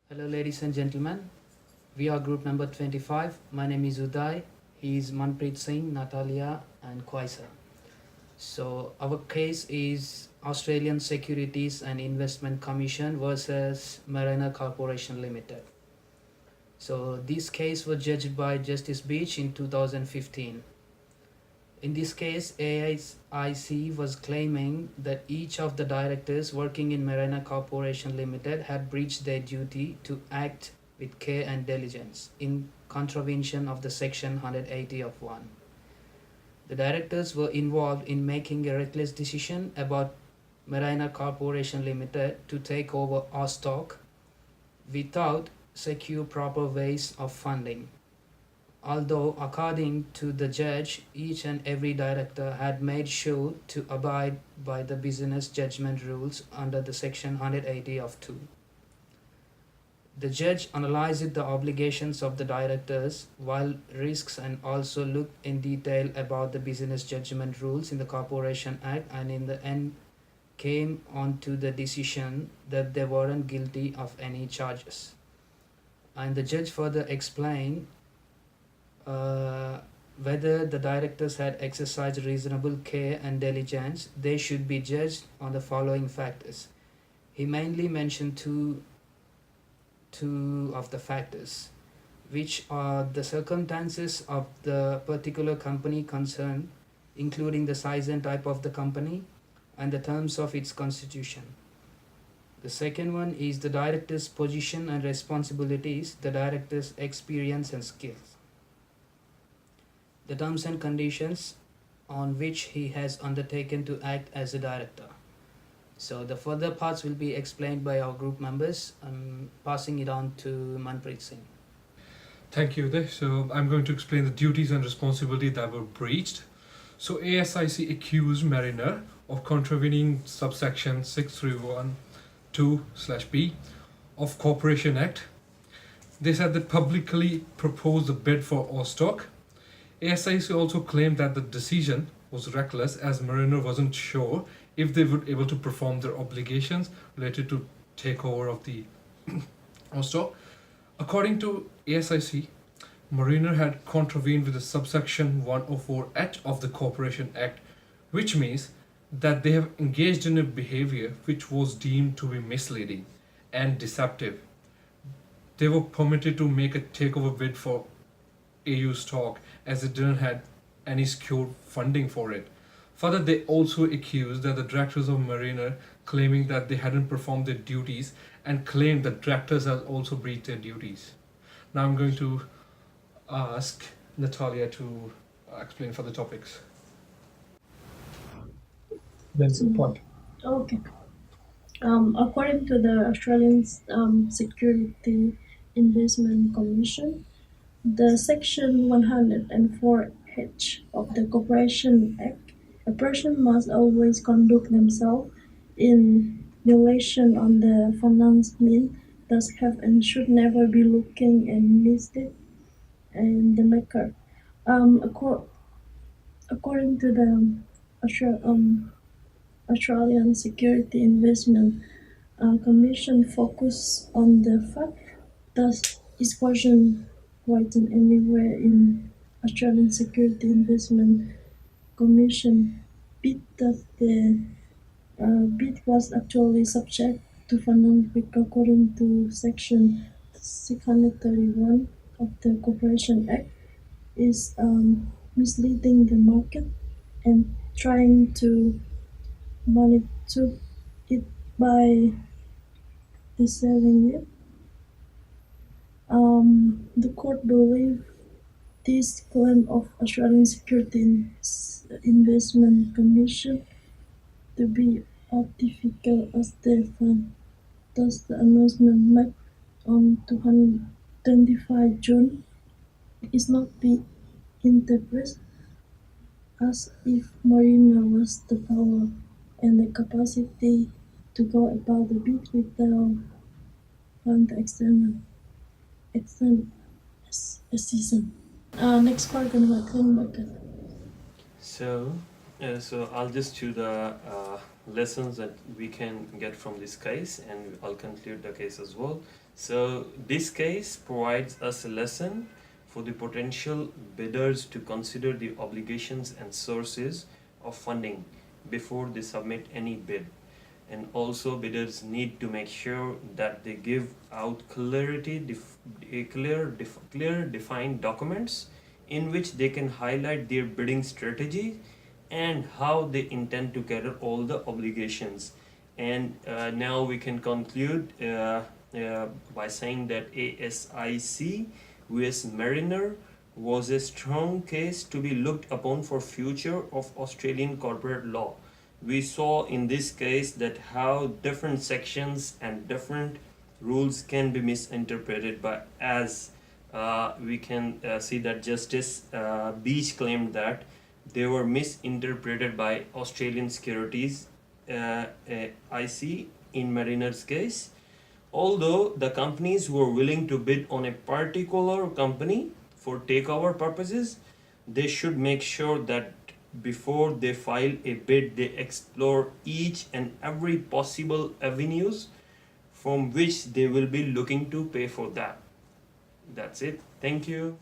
Hello, ladies and gentlemen. We are group number 25. My name is Uday. He is Manpreet Singh, Natalia, and Kwaisa. So, our case is Australian Securities and Investment Commission versus Marina Corporation Limited. So, this case was judged by Justice Beach in 2015. In this case, ASIC was claiming that each of the directors working in Marina Corporation Limited had breached their duty to act with care and diligence in contravention of the section 180 of 1. The directors were involved in making a reckless decision about Marina Corporation Limited to take over our stock without secure proper ways of funding. Although, according to the judge, each and every director had made sure to abide by the business judgment rules under the section 180 of 2. The judge analyzed the obligations of the directors while risks and also looked in detail about the business judgment rules in the Corporation Act, and in the end came on to the decision that they weren't guilty of any charges. And the judge further explained whether the directors had exercised reasonable care and diligence. They should be judged on the following factors. He mainly mentioned two of the factors, which are the circumstances of the particular company concerned, including the size and type of the company and the terms of its constitution. The second one is the director's position and responsibilities, the director's experience and skills, the terms and conditions on which he has undertaken to act as a director. So the further parts will be explained by our group members. I'm passing it on to Manpreet Singh. Thank you, Uday. So I'm going to explain the duties and responsibility that were breached. So ASIC accused Mariner of contravening subsection 6312/B of Corporation Act. They said they publicly proposed a bid for all stock. ASIC also claimed that the decision was reckless as Mariner wasn't sure if they would be able to perform their obligations related to takeover of the stock. According to ASIC, Mariner had contravened with the subsection 104(h) of the Corporation Act, which means that they have engaged in a behavior which was deemed to be misleading and deceptive. They were permitted to make a takeover bid for AU stock as it didn't have any secured funding for it. Further, they also accused that the directors of Mariner claiming that they hadn't performed their duties and claimed that directors had also breached their duties. Now I'm going to ask Natalia to explain further topics. That's the point. Okay. According to the Australian Security Investment Commission, the Section 104(h) of the Corporation Act, a person must always conduct themselves in relation on the finance means, thus have and should never be looking and mislead and the maker. According to the Australian Security Investment Commission, focus on the fact that is question written anywhere in Australian Security Investment Commission bid that the bid was actually subject to finance risk according to section 631 of the Corporation Act is misleading the market and trying to manipulate it by deceiving it. The court believed this claim of Australian Security Investment Commission to be artificial as they found. Thus, the announcement made on 25 June is not be interpreted as if Marina was the power and the capacity to go about the bid without fund external assistance. Next part gonna come back. So I'll just choose the lessons that we can get from this case, and I'll conclude the case as well. So this case provides us a lesson for the potential bidders to consider the obligations and sources of funding before they submit any bid. And also bidders need to make sure that they give out clear defined documents in which they can highlight their bidding strategy and how they intend to gather all the obligations. And now we can conclude by saying that ASIC vs Mariner was a strong case to be looked upon for future of Australian corporate law. We saw in this case that how different sections and different rules can be misinterpreted by, as we can see that Justice Beach claimed that they were misinterpreted by Australian Securities IC in Mariner's case. Although the companies were willing to bid on a particular company for takeover purposes, they should make sure that before they file a bid, they explore each and every possible avenues from which they will be looking to pay for that. That's it. Thank you.